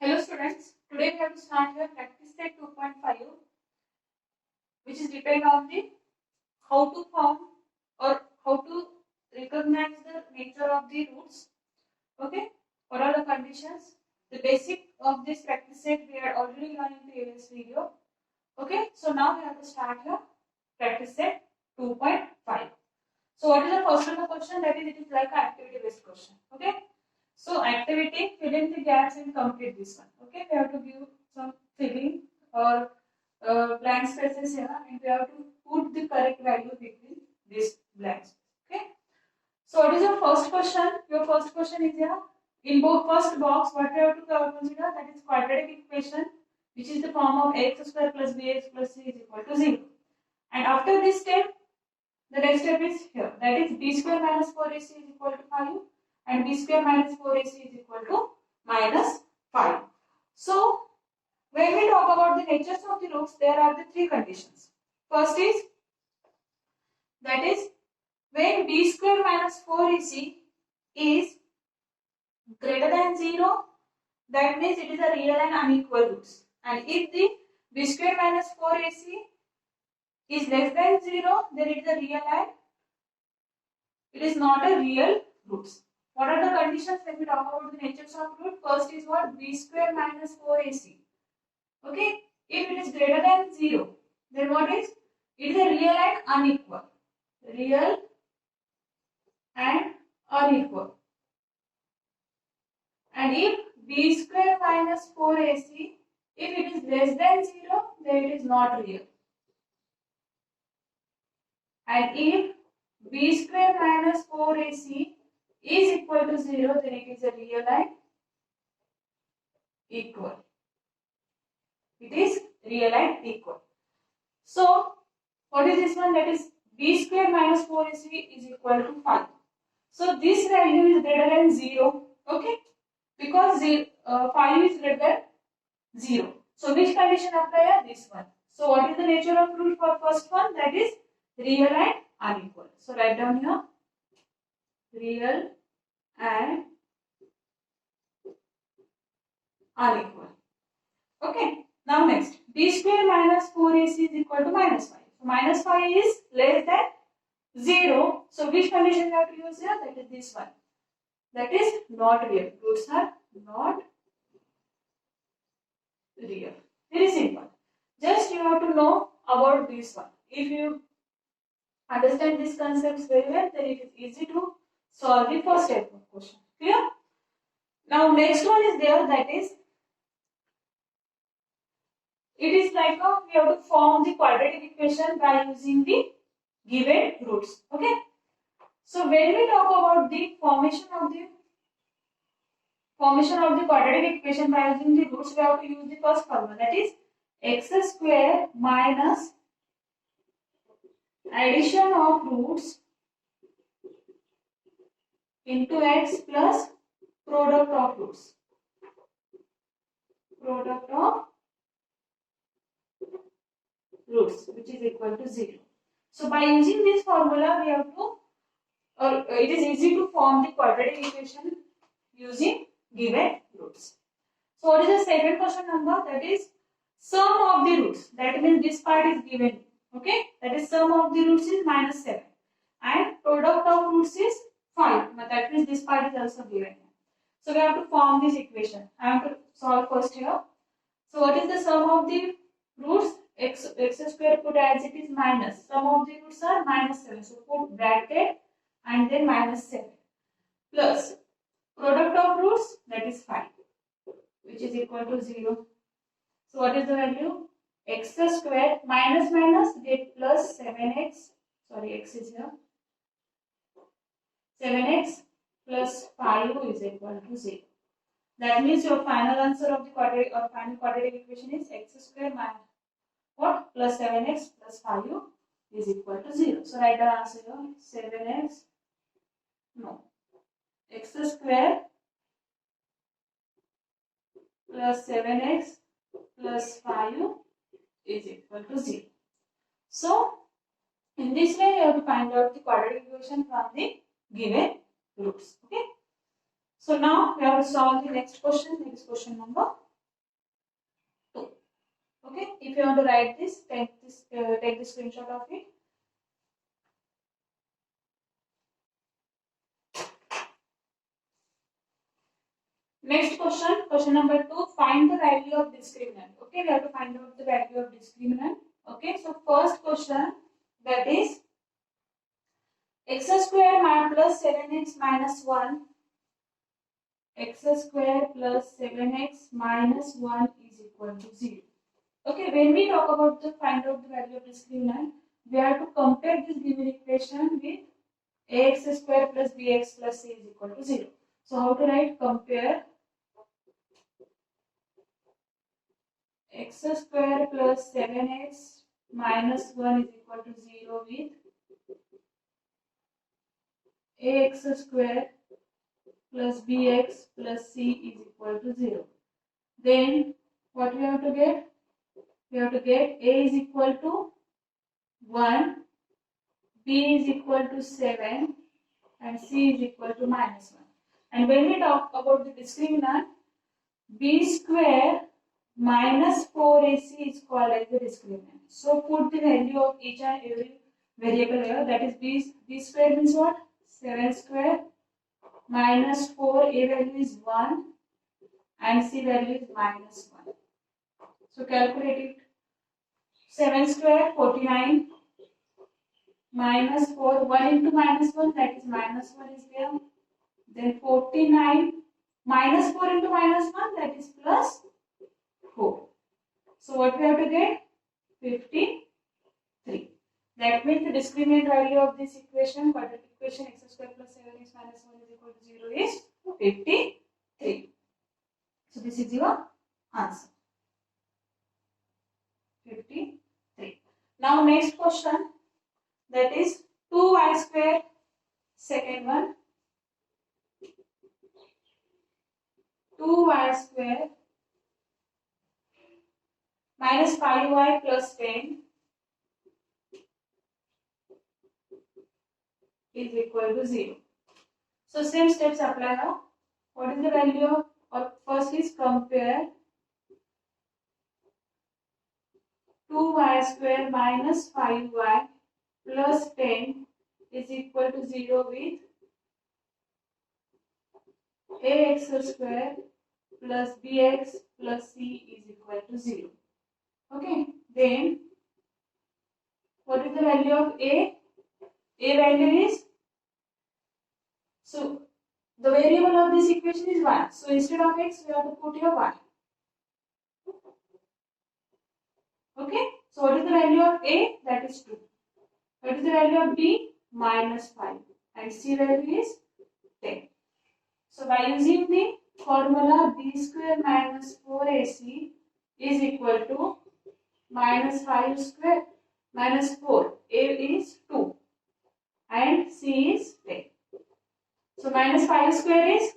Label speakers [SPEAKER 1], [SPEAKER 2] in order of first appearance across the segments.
[SPEAKER 1] Hello students, today we have to start your practice set 2.5 which is depend on the how to form or how to recognize the nature of the roots. Okay, what are the conditions? The basic of this practice set we had already learned in previous video. Okay, so now we have to start your practice set 2.5. So what is the first of the question? That is, it is like an activity based question. Okay. So activity, fill in the gaps and complete this one. Okay, we have to give some filling or blank spaces here, and we have to put the correct value between these blanks. Okay. So what is your first question? Your first question is here. In both first box, what we have to consider, that is quadratic equation, which is the form of x square plus bx plus c is equal to 0. And after this step, the next step is here. That is b square minus 4ac is equal to 5 and b square minus 4ac is equal to minus 5. So, when we talk about the natures of the roots, there are the three conditions. First is, that is, when b square minus 4ac is greater than 0, that means it is a real and unequal roots. And if the b square minus 4ac is less than 0, then it is a real and it is not a real roots. What are the conditions when we talk about the natures of root? First is what? B square minus 4ac. Okay. If it is greater than 0, then what is? It is a real and unequal. Real and unequal. And if b square minus 4ac, if it is less than 0, then it is not real. And if b square minus 4ac is equal to 0, then it is a real and equal. It is real and equal. So, what is this one? That is b square minus 4ac is equal to 5. So, this value is greater than 0. Okay? Because 5 is greater than 0. So, which condition apply? This one. So, what is the nature of root for first one? That is real and unequal. So, write down here. Real and unequal. Okay. Now next, b square minus 4ac is equal to minus 5. So minus 5 is less than 0. So which condition we have to use here? That is this one. That is not real. Roots are not real. Very simple. Just you have to know about this one. If you understand these concepts very well, then it is easy to solve the first type of question. Clear? Now next one is there, that is, it is like we have to form the quadratic equation by using the given roots. Okay. So when we talk about the formation of the quadratic equation by using the roots, we have to use the first formula, that is x square minus addition of roots into x plus product of roots. Product of roots, which is equal to 0. So by using this formula, we have to, it is easy to form the quadratic equation using given roots. So what is the second question number? That is sum of the roots. That means this part is given. Okay, that is sum of the roots is minus 7 and product of roots is 5. But that means this part is also given. So we have to form this equation. I have to solve first here. So what is the sum of the roots? X square put as it is minus. Sum of the roots are minus 7. So put bracket and then minus 7 plus product of roots, that is 5, which is equal to 0. So what is the value? X square minus minus get plus 7x. Sorry, x is here. 7x plus 5 is equal to 0. That means your final answer of the quadratic or final quadratic equation is x square minus what? Plus 7x plus 5 is equal to 0. So write the answer here. 7x, no, x square plus 7x plus 5 is equal to 0. So in this way you have to find out the quadratic equation from the given roots. Okay. So now we have to solve the next question. Next question number Okay, if you want to write this, take the screenshot of it. Next question, question number 2, find the value of discriminant. Okay, we have to find out the value of discriminant. Okay, so first question, that is x square plus 7x minus 1, x square plus 7x minus 1 is equal to 0. Okay, when we talk about the find out the value of discriminant, we have to compare this given equation with ax square plus bx plus c is equal to 0. So how to write? Compare x square plus 7x minus 1 is equal to 0 with ax square plus bx plus c is equal to 0. Then what we have to get? We have to get a is equal to 1, b is equal to 7 and c is equal to minus 1. And when we talk about the discriminant, b square minus 4ac is called as the discriminant. So put the value of each and every variable here. That is b square means what? 7 square minus 4, a value is 1 and c value is minus 1. So calculate it. 7 square 49 minus 4, 1 into minus 1, that is minus 1 is there. Then 49 minus 4 into minus 1, that is plus 4. So what we have to get? 53. That means the discriminant value of this equation, quadratic equation x square plus 7x minus 1 is equal to 0 is 53. So this is your answer. 53. Now next question, that is 2y square, second one. 2y square minus 5y plus 10 is equal to 0. So same steps apply now. What is the value of, or first is compare 2y square minus 5y plus 10 is equal to 0 with ax square plus bx plus c is equal to 0. Okay, then what is the value of a? A value is, so the variable of this equation is 1. So instead of x, we have to put here 1. Okay, so what is the value of a? That is 2. What is the value of b? Minus 5. And c value is 10. So by using the formula b square minus 4ac is equal to minus 5 square minus 4. A is 2 and c is 10. So minus 5 square is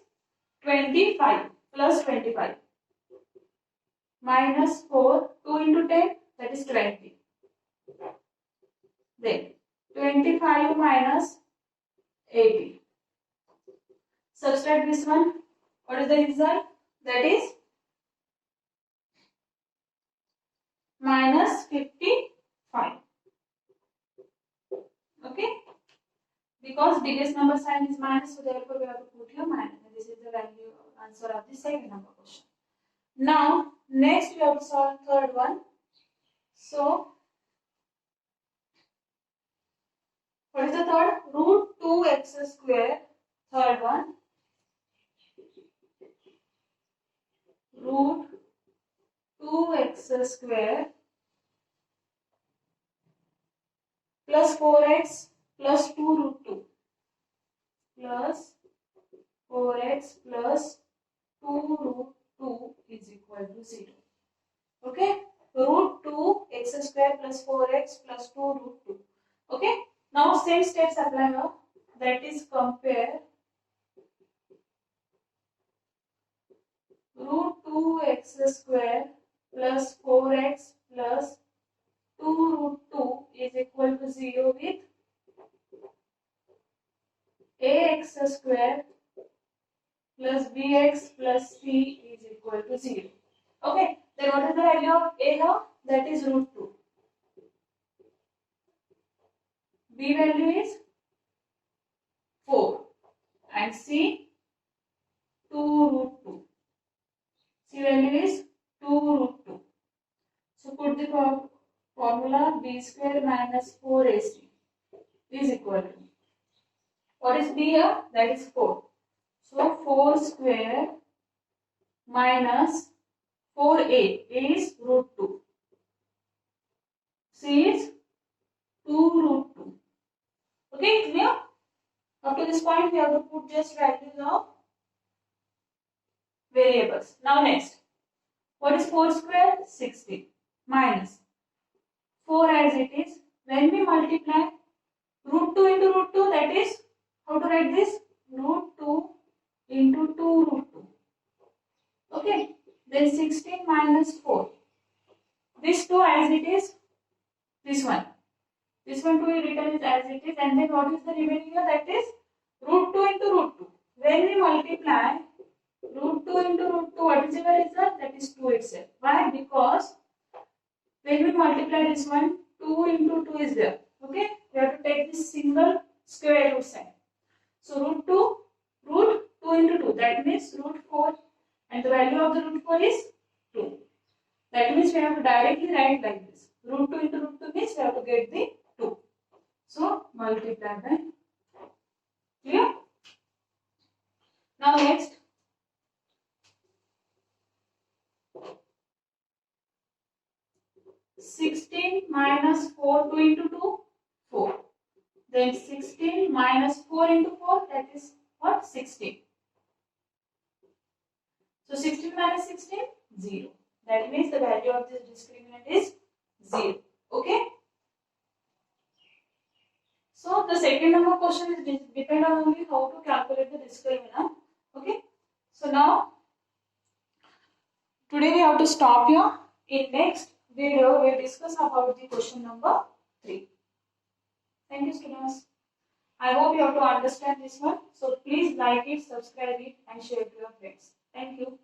[SPEAKER 1] 25 plus 25 minus 4, 2 into 10, that is 20. Then 25 minus 80. Subtract this one. What is the result? That is minus 55. Okay. Because biggest number sign is minus, so therefore we have to put here minus. And this is the value answer of the second number question. Now, next we have to solve third one. So, what is the third? Root 2x square. Third one. Root 2x square plus 4x plus 2 root 2 plus 4x plus 2 root 2 is equal to 0. Okay, root 2 x square plus 4x plus 2 root 2. Okay, now same steps apply here. That is compare root 2x square plus 4x plus 2 root 2 is equal to 0 with ax square plus bx plus c is equal to 0. Okay, then what is the value of a here? that is root 2. B value is 4 and C 2 root 2. C value is 2 root 2. So put the formula B square minus 4AC is equal to, what is B here? That is 4. So 4 square minus 4A is root 2. C is 2 root 2. Okay, clear? Up to this point we have to put just values of variables. Now next, what is 4 square? 60 minus 4 as it is. When we multiply root 2 into root 2, that is, how to write this? Root 2 into 2 root 2. Okay, then 16 minus 4. This 2 as it is, this one. This one 2 is written as it is, and then what is the remaining here? That is root 2 into root 2. When we multiply root 2 into root 2, what is the result? That is 2 itself. Why? Because when we multiply this one, 2 into 2 is there. Okay, we have to take this single square root sign. So root 2 into 2, that means root 4, and the value of the root 4 is 2. That means we have to directly write like this. Root 2 into root 2 means we have to get the 2. So multiply by. Clear? Now next, (16 minus 4) 2 into 2, 4. Then 16 minus 4 into 4, that is what? 16. So 16 minus 16, 0. That means the value of this discriminant is 0. Okay. So the second number question is depend on only how to calculate the discriminant. Okay. So now today we have to stop here. In next video we will discuss about the question number 3. Thank you, students. I hope you have to understand this one. So please like it, subscribe it and share to your friends. Thank you.